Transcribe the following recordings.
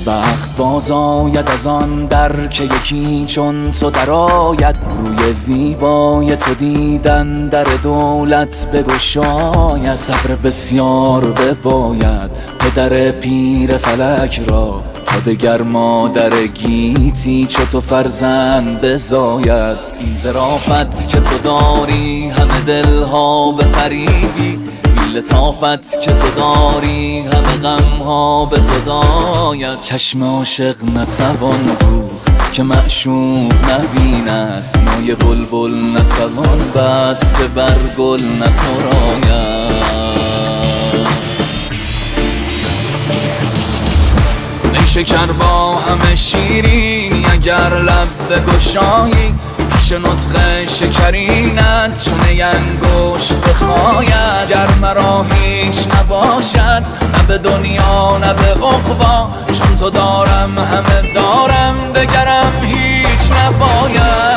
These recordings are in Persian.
بخت باز آید از آن در که یکی چون تو درآید. روی زیبای تو دیدن در دولت بگشاید. صبر بسیار بباید پدر پیر فلک را، تا دگر مادر گیتی چو تو فرزند بزاید. این ظرافت که تو داری همه دلها بفریبی، لطافت که تو داری همه غمها بزداید. چشم عاشق نتوان دوخت که معشوق نبیند، نای بلبل نتوان بست که بر گل نسراید. نیشکر با همه شیرینی اگر لب بگشایی، پیش نطق شکرینت چون انگشت بخاید. گر مرا هیچ نباشد نه به دنیا نه به عقبی، چون تو دارم همه دارم دگرم هیچ نباید.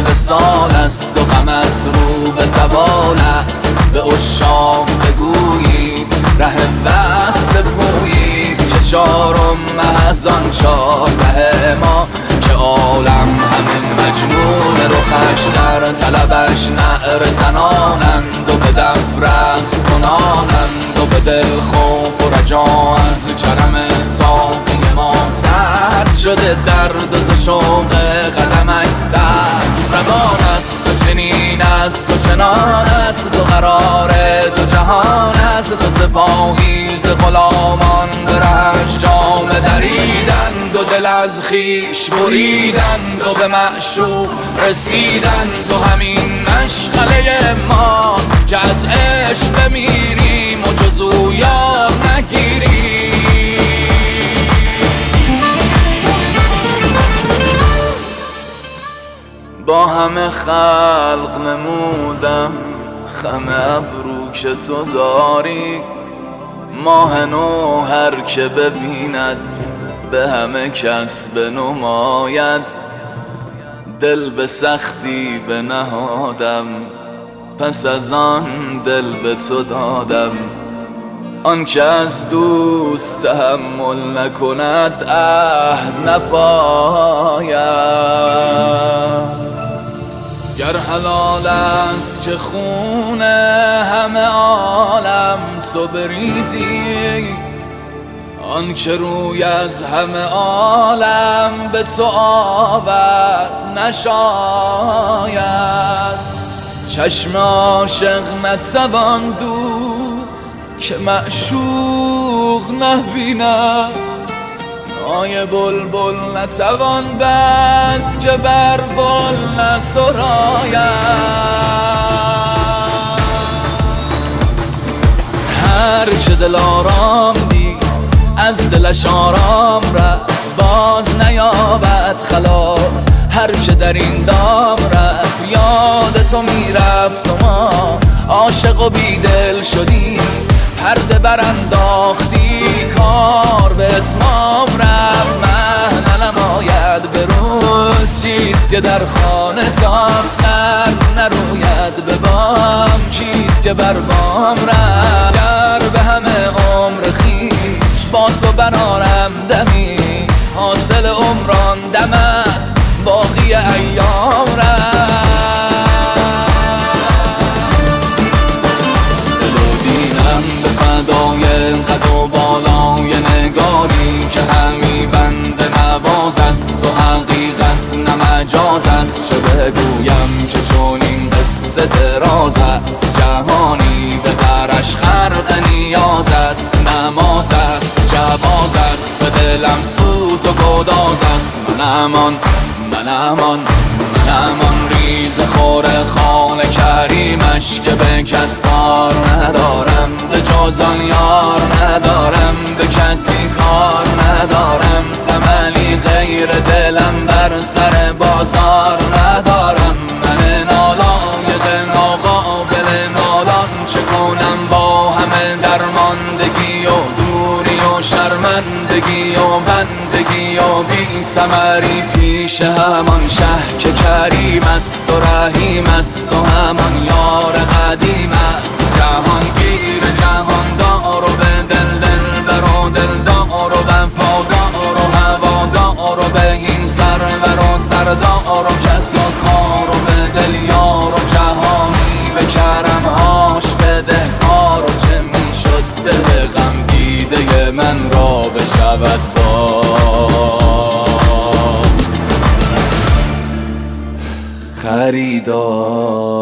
وصال است و غمت رو به زوال است. به عشاق بگویید ره وصل بپویید، که چارم محض آن چاره ما که عالم همه مجنون رخش در طلبش نعره زنانند و به دف رقص کنانند و به دل خوف و رجا از کرم ساقی ما سرد شده. درد ز شوق قدمش سرد روان است و چنین است و چنان است. تو قرار تو جهان است، تو سپاهی ز غلامان به رهش جامه دریدند و دل از خویش بریدند و به معشوق رسیدند. و همین مشغله ماست که از عشق بمیریم و جز او یاد نگیریم. با همه خلق نمودم خم ابرو که تو داری. ماه نو هر که ببیند به همه کس بنماید. دل به سختی بنهادم پس از آن دل به تو دادم. آن که از دوست تحمل نکند عهد نپاید. گر حلال است که خون همه عالم تو بریزی، آن که روی از همه عالم به تو آورد نشاید. چشم عاشق نتوان دوخت که معشوق نبیند، نای بلبل نتوان بست که بر گل نسراید. هر که دل آرام دید از دلش آرام رفت، باز نیابد خلاص. هر که در این دام رفت یاد تو میرفت و ما عاشق و بیدل شدیم. پرده برانداختی کار به اتمام رفت. مهن نماید به روز چیست که در خانه تاب سر نروید به بام. چیست که بر بام رفت گر به همه عمر خویش با تو برارم دمی. حاصل عمران دم است باقی ایام رفت. فدای قد و بالای نگاری که همی بند نواز است و حقیقت نه مجاز است. چه بگویم که چون این قصه دراز است، جهانی به درش خرق نیاز است. نماز است جواز است به دلم سوز و گداز است. من امان زمان ریز خور خانه کریمش که به کس کار ندارم، به جز آن یار ندارم، به کسی کار ندارم. ثملی غیر دلم بر سر بازار ندارم. من نالایق ناقابل نالان چه کنم با همه درماندگی و دوری و شرمندگی و بندگی و بی ثمری پیش همان شه که کریم است و رحیم است و همان یار قدیم است. جهانگیر جهاندار و به دل دلبر و دلدار و وفادار و هوادار و به این سرور و سردار و کس و کار و به دل یار و جهانی به کرمهاش بدهکار. و چه میشد دل غم دیده من را بشود خریدار.